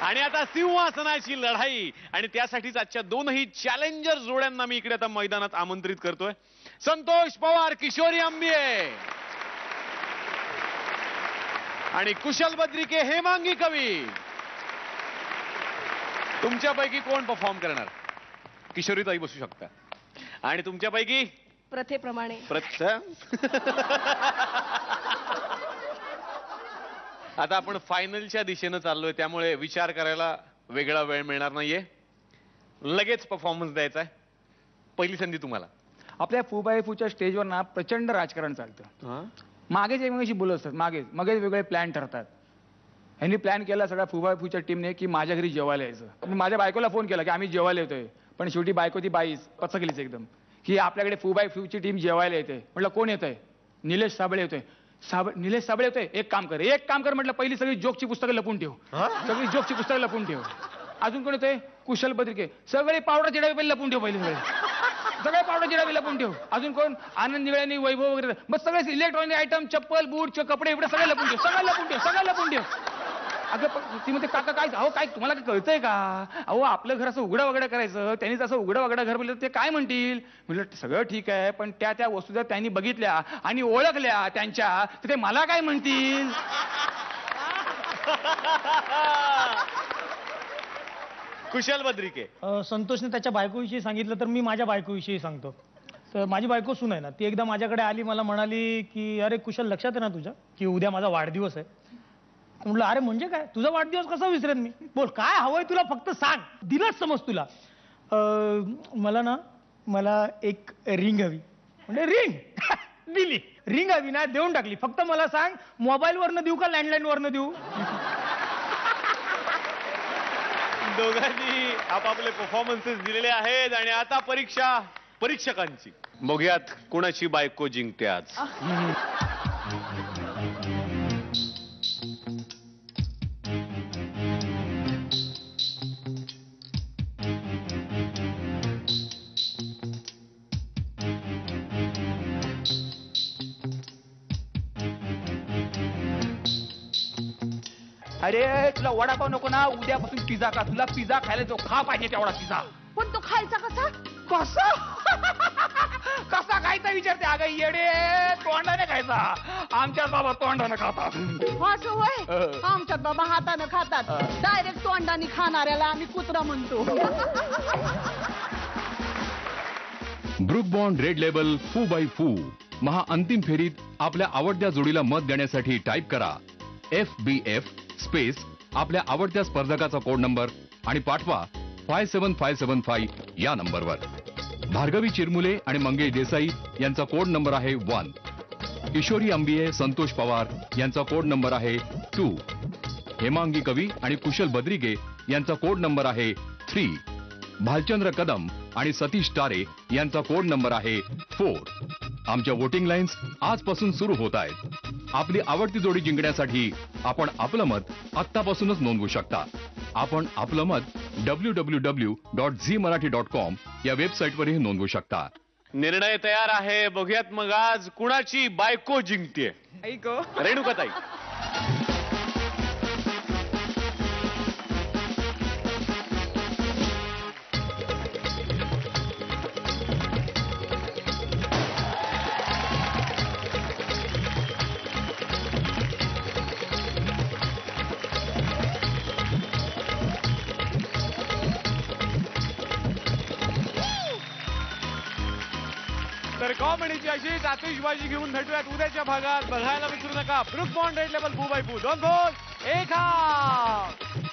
आणि आता सिंहासनाची लढाई आणि त्यासाठीच आजच्या दोनही चॅलेंजर जोड्यांना मी इकडे आता मैदानात आमंत्रित करतोय. संतोष पवार, किशोरी आंबिये आणि कुशल बद्रिके, हेमांगी कवी. तुमच्यापैकी कोण परफॉर्म करणार? किशोरीताई बसू शकता. आणि तुमच्यापैकी प्रथेप्रमाणे आता आपण फायनलच्या दिशेनं चाललोय, त्यामुळे विचार करायला वेगळा वेळ मिळणार नाहीये. लगेच परफॉर्मन्स द्यायचा आहे. पहिली संधी तुम्हाला. आपल्या फू बाय फूच्या स्टेजवर ना प्रचंड राजकारण चालतं. मागेच एकमेकांशी बोलत असतात, मागेच वेगळे प्लॅन ठरतात. ह्यांनी प्लॅन केला सगळ्या फू बाय फूच्या टीमने की माझ्या घरी जेवायला यायचं. मी माझ्या बायकोला फोन केला की आम्ही जेवायला येतोय, पण शेवटी बायको ती बाईच पचकलीच एकदम की आपल्याकडे फू बाय फूची टीम जेवायला येते. म्हटलं कोण येतंय? निलेश साबळे येतोय. निलेश साबळे येतोय. एक काम कर म्हटलं, पहिली सगळी जोकची पुस्तकं लपून ठेव. सगळी जोकची पुस्तकं लपून ठेव. अजून कोण येतोय? कुशल बद्रिके. सगळे पावडर चिडावे पहिले लपून ठेव. सगळे पावडर चिडावे लपून ठेव. अजून कोण? आनंद निवळ्यांनी, वैभव वगैरे. मग सगळे इलेक्ट्रॉनिक आयटम, चप्पल, बूट, कपडे एवढे सगळे लपून ठेव. सगळं लपून ठेव. अगं ती म्हणते काका काय, अहो काय तुम्हाला काय कळतंय का? अहो आपलं घर असं उघडं वगडं करायचं, त्यांनीच असं उघडं वगडं घर बोललं ते काय म्हणतील? म्हटलं सगळं ठीक आहे, पण त्या वस्तू जर त्यांनी बघितल्या आणि ओळखल्या त्यांच्या, तर ते मला काय म्हणतील? कुशल बद्रिके. संतोषने त्याच्या बायकोविषयी सांगितलं तर मी माझ्या बायकोविषयी सांगतो. तर माझी बायको सून आहे ना, ती एकदा माझ्याकडे आली, मला म्हणाली की अरे कुशल, लक्षात आहे ना तुझ्या की उद्या माझा वाढदिवस आहे? म्हटलं अरे म्हणजे काय, तुझा वाढदिवस कसा विसरेन मी? बोल काय हवंय तुला, फक्त सांग, दिलंच समज तुला. मला एक रिंग हवी. म्हणजे रिंग दिली. रिंग हवी ना, देऊन टाकली. फक्त मला सांग मोबाईलवरनं देऊ का लँडलाईन वरनं देऊ? दोघांनी आपापले परफॉर्मन्सेस दिलेले आहेत आणि आता परीक्षा परीक्षकांची. बघूयात कोणाची बायको जिंकते आज. अरे तुला वडापाव नको ना, उद्यापासून पिझ्झा का. तुला पिझ्झा खायला जो खा पाहिजे तेवढा पिझ्झा. पण तो खायचा कसा? कसा खायचा विचारते? अगं येडे, तोंडाने खायचा. आमच्या बाबा तोंडाने खातात. असं होय? आमच्यात बाबा हाताने खातात. डायरेक्ट तोंडाने खाणाऱ्याला आम्ही कुत्रा म्हणतो. ब्रुक बॉन्ड रेड लेबल फू बाय फू महाअंतिम फेरीत आपल्या आवडत्या जोडीला मत देण्यासाठी टाईप करा FBF स्पेस आपल्या आवडत्या स्पर्धकाचा कोड नंबर आणि पाठवा 57575 या नंबरवर. भार्गवी चिरमुले आणि मंगेश देसाई यांचा कोड नंबर आहे 1. किशोरी अंबिये, संतोष पवार यांचा कोड नंबर आहे 2. हेमांगी कवी आणि कुशल बद्रिके यांचा कोड नंबर आहे 3. भालचंद्र कदम आणि सतीश तारे यांचा कोड नंबर आहे 4. आमच्या वोटिंग लाईन्स आजपासून सुरू होत आहेत. आपली आवडती जोडी जिंकण्यासाठी आपण आपलं मत आत्तापासूनच नोंदवू शकता. आपण आपलं मत www.zmarathi.com या वेबसाईटवरही नोंदवू शकता. निर्णय तयार आहे. बघूयात मग आज कुणाची बायको जिंकते. रेणुकाताई. तर कॉमेडीची अशीच आतिषबाजी घेऊन भेटूयात उद्याच्या भागात. बघायला विसरू नका ब्रुक बॉन्ड रेड लेबल फू बाय फू. 2 गोल 1 हाफ.